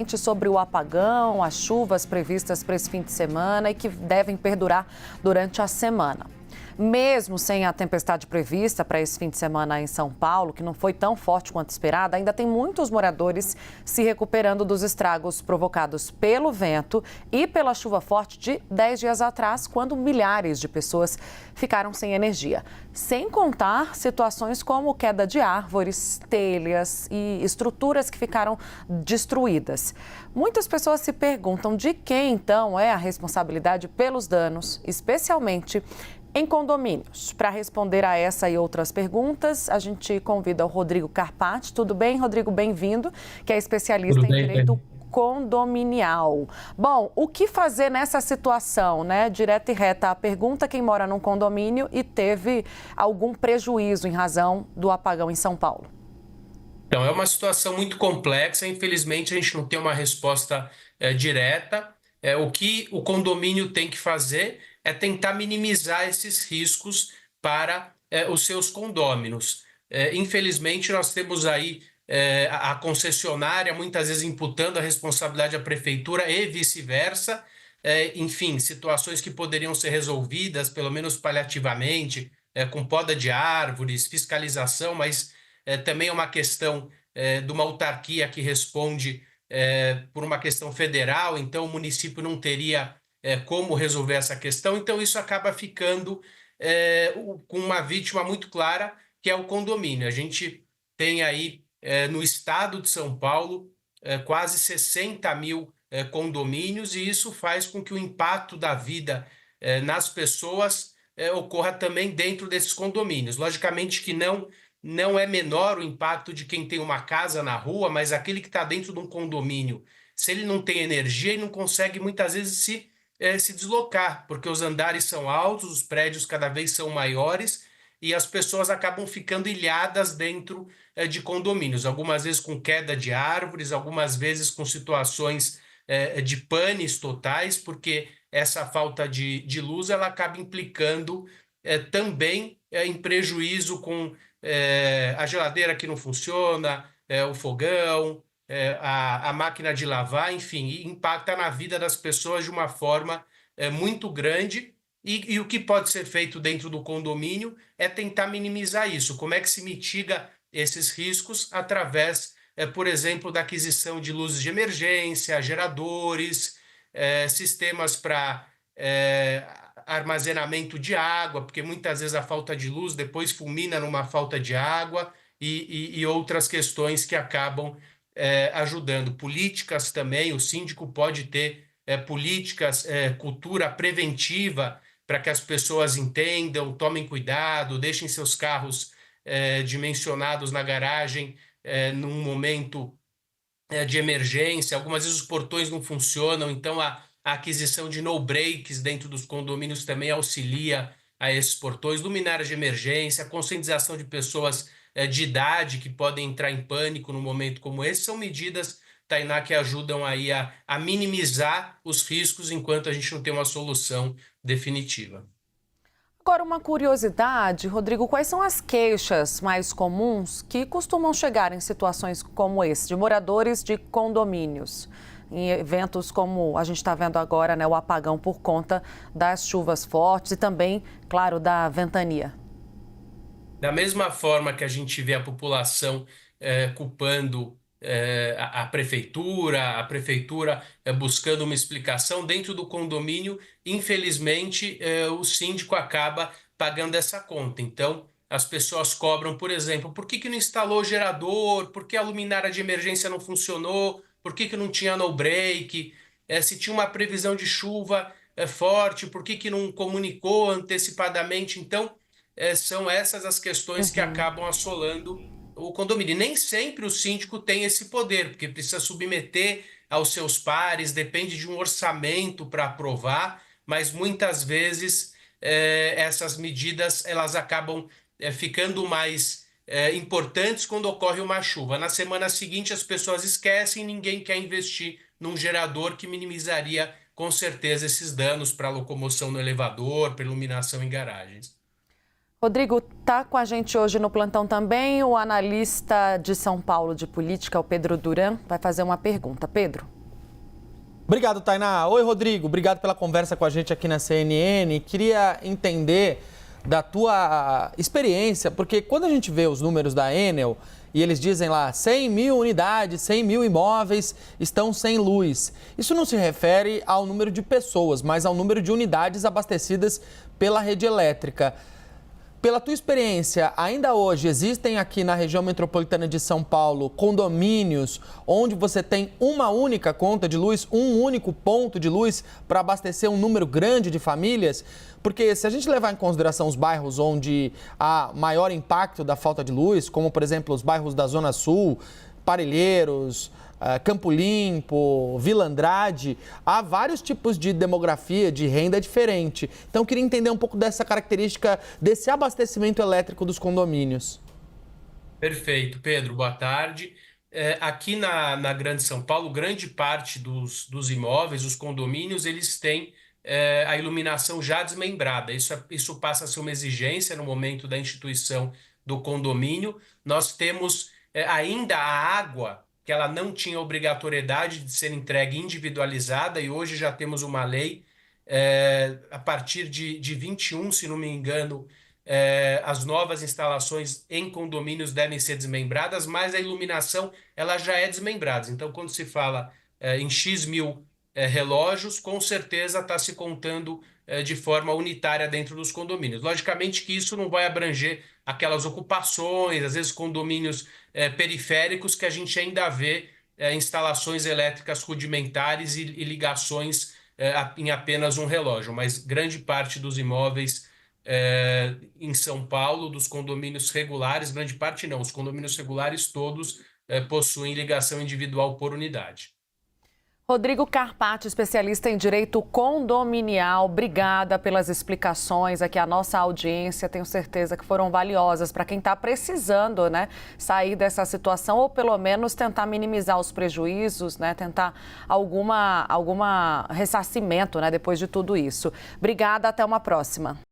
Sobre o apagão, as chuvas previstas para esse fim de semana e que devem perdurar durante a semana. Mesmo sem a tempestade prevista para esse fim de semana em São Paulo, que não foi tão forte quanto esperada, ainda tem muitos moradores se recuperando dos estragos provocados pelo vento e pela chuva forte de 10 dias atrás, quando milhares de pessoas ficaram sem energia. Sem contar situações como queda de árvores, telhas e estruturas que ficaram destruídas. Muitas pessoas se perguntam de quem, então, é a responsabilidade pelos danos, especialmente em condomínios. Para responder a essa e outras perguntas, a gente convida o Rodrigo Carpati. Tudo bem, Rodrigo? Bem-vindo, que é especialista em direito condominial. Bom, o que fazer nessa situação, né? Direta e reta a pergunta: quem mora num condomínio e teve algum prejuízo em razão do apagão em São Paulo? Então, é uma situação muito complexa. Infelizmente, a gente não tem uma resposta direta. O que o condomínio tem que fazer é tentar minimizar esses riscos para os seus condôminos. Infelizmente, nós temos aí a concessionária muitas vezes imputando a responsabilidade à prefeitura e vice-versa. Enfim, situações que poderiam ser resolvidas, pelo menos paliativamente, com poda de árvores, fiscalização, mas também é uma questão de uma autarquia que responde por uma questão federal, então o município não teria como resolver essa questão, então isso acaba ficando com uma vítima muito clara, que é o condomínio. A gente tem aí no estado de São Paulo quase 60 mil condomínios, e isso faz com que o impacto da vida nas pessoas ocorra também dentro desses condomínios. Logicamente que não é menor o impacto de quem tem uma casa na rua, mas aquele que está dentro de um condomínio, se ele não tem energia, ele não consegue muitas vezes se deslocar, porque os andares são altos, os prédios cada vez são maiores e as pessoas acabam ficando ilhadas dentro de condomínios, algumas vezes com queda de árvores, algumas vezes com situações de panes totais, porque essa falta de luz ela acaba implicando também em prejuízo com a geladeira que não funciona, o fogão, a máquina de lavar, enfim, e impacta na vida das pessoas de uma forma muito grande. E o que pode ser feito dentro do condomínio é tentar minimizar isso. Como é que se mitiga esses riscos? Através, por exemplo, da aquisição de luzes de emergência, geradores, sistemas para armazenamento de água, porque muitas vezes a falta de luz depois fulmina numa falta de água e outras questões que acabam ajudando. Políticas também, o síndico pode ter políticas, cultura preventiva para que as pessoas entendam, tomem cuidado, deixem seus carros dimensionados na garagem num momento de emergência. Algumas vezes os portões não funcionam, então a aquisição de no-breaks dentro dos condomínios também auxilia a esses portões, luminárias de emergência, conscientização de pessoas de idade que podem entrar em pânico num momento como esse, são medidas, Tainá, que ajudam aí a minimizar os riscos enquanto a gente não tem uma solução definitiva. Agora, uma curiosidade, Rodrigo: quais são as queixas mais comuns que costumam chegar em situações como esse, de moradores de condomínios, em eventos como a gente está vendo agora, né, o apagão por conta das chuvas fortes e também, claro, da ventania? Da mesma forma que a gente vê a população culpando a prefeitura buscando uma explicação dentro do condomínio, infelizmente o síndico acaba pagando essa conta. Então, as pessoas cobram, por exemplo, por que não instalou o gerador, por que a luminária de emergência não funcionou, por que não tinha no break, se tinha uma previsão de chuva forte, por que não comunicou antecipadamente. Então, são essas as questões que Uhum. acabam assolando o condomínio. E nem sempre o síndico tem esse poder, porque precisa submeter aos seus pares, depende de um orçamento para aprovar, mas muitas vezes essas medidas elas acabam ficando mais importantes quando ocorre uma chuva. Na semana seguinte as pessoas esquecem e ninguém quer investir num gerador que minimizaria com certeza esses danos para a locomoção no elevador, para iluminação em garagens. Rodrigo, está com a gente hoje no plantão também o analista de São Paulo de política, o Pedro Duran, vai fazer uma pergunta. Pedro. Obrigado, Tainá. Oi, Rodrigo. Obrigado pela conversa com a gente aqui na CNN. Queria entender da tua experiência, porque quando a gente vê os números da Enel e eles dizem lá 100 mil unidades, 100 mil imóveis estão sem luz, isso não se refere ao número de pessoas, mas ao número de unidades abastecidas pela rede elétrica. Pela tua experiência, ainda hoje existem aqui na região metropolitana de São Paulo condomínios onde você tem uma única conta de luz, um único ponto de luz para abastecer um número grande de famílias? Porque se a gente levar em consideração os bairros onde há maior impacto da falta de luz, como por exemplo os bairros da Zona Sul, Parelheiros, Campo Limpo, Vila Andrade, há vários tipos de demografia, de renda diferente. Então, eu queria entender um pouco dessa característica, desse abastecimento elétrico dos condomínios. Perfeito, Pedro, boa tarde. Aqui na Grande São Paulo, grande parte dos imóveis, os condomínios, eles têm a iluminação já desmembrada. Isso passa a ser uma exigência no momento da instituição do condomínio. Nós temos ainda a água, que ela não tinha obrigatoriedade de ser entregue individualizada, e hoje já temos uma lei, a partir de 21, se não me engano, as novas instalações em condomínios devem ser desmembradas, mas a iluminação ela já é desmembrada. Então, quando se fala em X mil relógios, com certeza está se contando de forma unitária dentro dos condomínios. Logicamente que isso não vai abranger aquelas ocupações, às vezes condomínios periféricos que a gente ainda vê instalações elétricas rudimentares e ligações em apenas um relógio, mas grande parte dos imóveis em São Paulo, dos condomínios regulares, grande parte não, os condomínios regulares todos possuem ligação individual por unidade. Rodrigo Carpati, especialista em direito condominial, obrigada pelas explicações aqui à nossa audiência. Tenho certeza que foram valiosas para quem está precisando, né, sair dessa situação ou pelo menos tentar minimizar os prejuízos, né, tentar alguma ressarcimento, né, depois de tudo isso. Obrigada, até uma próxima.